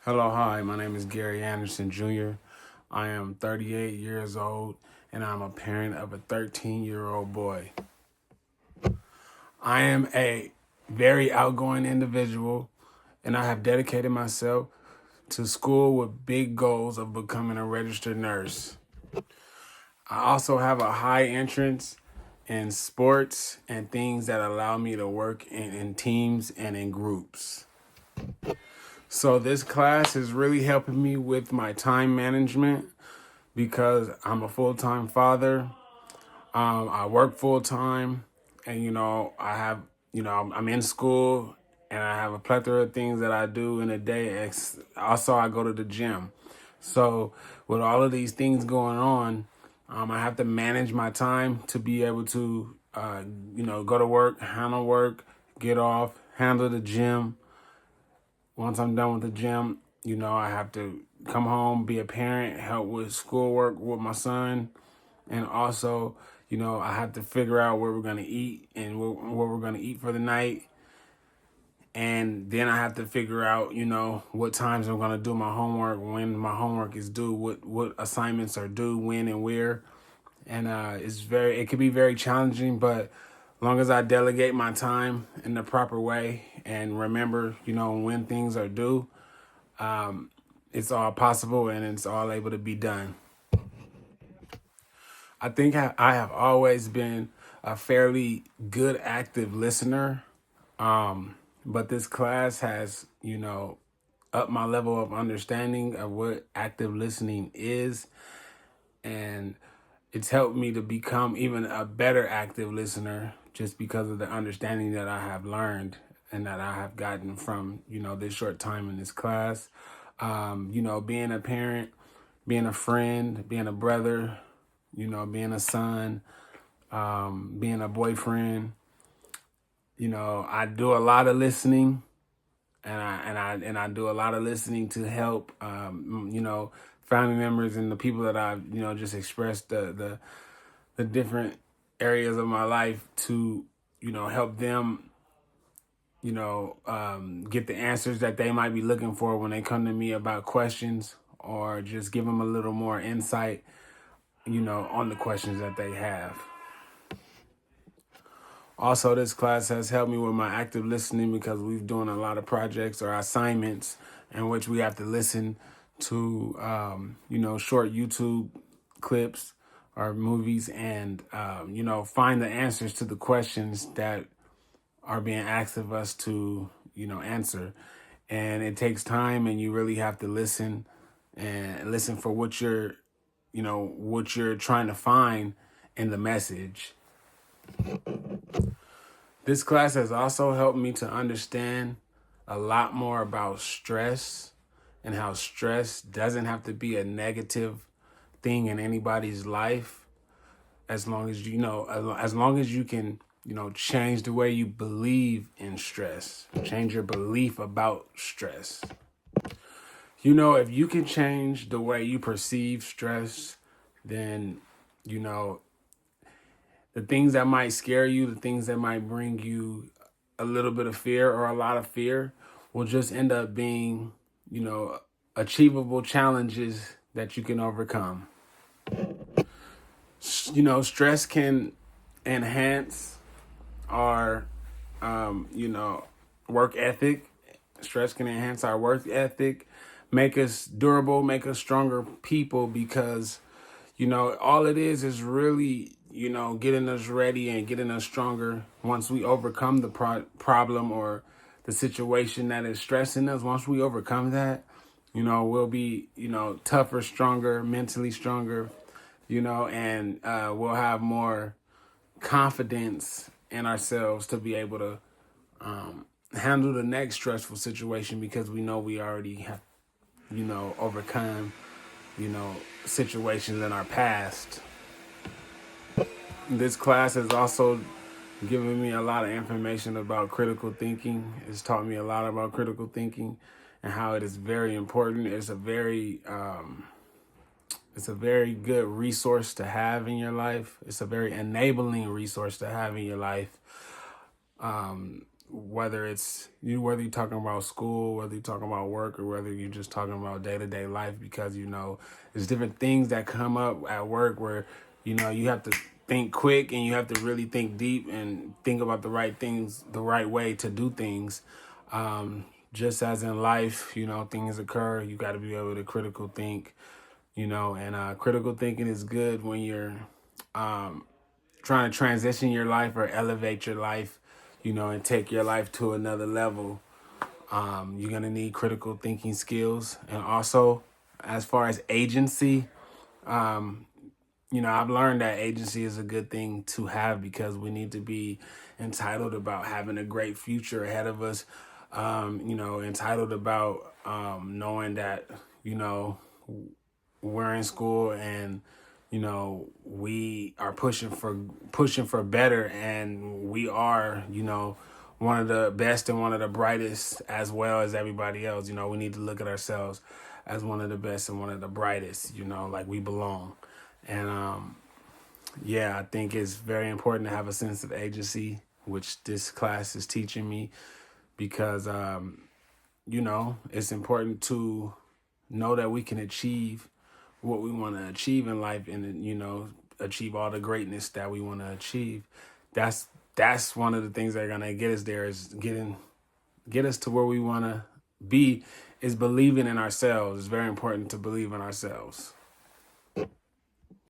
Hello, hi, my name is Gary Anderson Jr. I am 38 years old and I'm a parent of a 13-year-old boy. I am a very outgoing individual and I have dedicated myself to school with big goals of becoming a registered nurse. I also have a high entrance in sports and things that allow me to work in teams and in groups. So this class is really helping me with my time management because I'm a full-time father. I work full-time and, I'm in school and I have a plethora of things that I do in a day. Also, I go to the gym. So with all of these things going on, I have to manage my time to be able to, go to work, get off, handle the gym. Once I'm done with the gym, I have to come home, be a parent, help with schoolwork with my son. And also, I have to figure out where we're going to eat and what we're going to eat for the night. And then I have to figure out, what times I'm going to do my homework, when my homework is due, what assignments are due, when and where. And it can be very challenging, but as long as I delegate my time in the proper way and remember, when things are due, it's all possible and it's all able to be done. I think I have always been a fairly good active listener, but this class has, upped my level of understanding of what active listening is, and it's helped me to become even a better active listener just because of the understanding that I have learned and that I have gotten from, this short time in this class. Being a parent, being a friend, being a brother, being a son, being a boyfriend. I do a lot of listening, and I do a lot of listening to help, family members and the people that I've, just expressed the different areas of my life to, help them, get the answers that they might be looking for when they come to me about questions, or just give them a little more insight, on the questions that they have. Also, this class has helped me with my active listening because we've doing a lot of projects or assignments in which we have to listen to, short YouTube clips or movies and, find the answers to the questions that are being asked of us to, answer. And it takes time and you really have to listen and listen for what you're trying to find in the message. This class has also helped me to understand a lot more about stress and how stress doesn't have to be a negative thing in anybody's life as long as as long as you can, change the way you believe in stress, change your belief about stress. If you can change the way you perceive stress, then, you know, the things that might scare you, the things that might bring you a little bit of fear or a lot of fear will just end up being, achievable challenges that you can overcome. Stress can enhance our, work ethic. Stress can enhance our work ethic, make us durable, make us stronger people because, all it is really, getting us ready and getting us stronger once we overcome the problem or the situation that is stressing us. Once we overcome that, we'll be, tougher, stronger, mentally stronger, and we'll have more confidence in ourselves to be able to handle the next stressful situation because we know we already have, overcome, situations in our past. This class has also given me a lot of information about critical thinking. It's taught me a lot about critical thinking and how it is very important. It's a very good resource to have in your life. It's a very enabling resource to have in your life. whether you're talking about school, whether you're talking about work, or whether you're just talking about day-to-day life, because there's different things that come up at work where you have to think quick and you have to really think deep and think about the right things, the right way to do things. Just as in life, things occur, you got to be able to critical think, and critical thinking is good when you're trying to transition your life or elevate your life, and take your life to another level. You're going to need critical thinking skills. And also, as far as agency, I've learned that agency is a good thing to have because we need to be entitled about having a great future ahead of us. Entitled about knowing that, we're in school and we are pushing for better, and we are one of the best and one of the brightest as well as everybody else. We need to look at ourselves as one of the best and one of the brightest, like we belong. And yeah, I think it's very important to have a sense of agency, which this class is teaching me, because it's important to know that we can achieve what we want to achieve in life, and achieve all the greatness that we want to achieve. That's one of the things that are gonna get us there, is get us to where we want to be, is believing in ourselves. It's very important to believe in ourselves.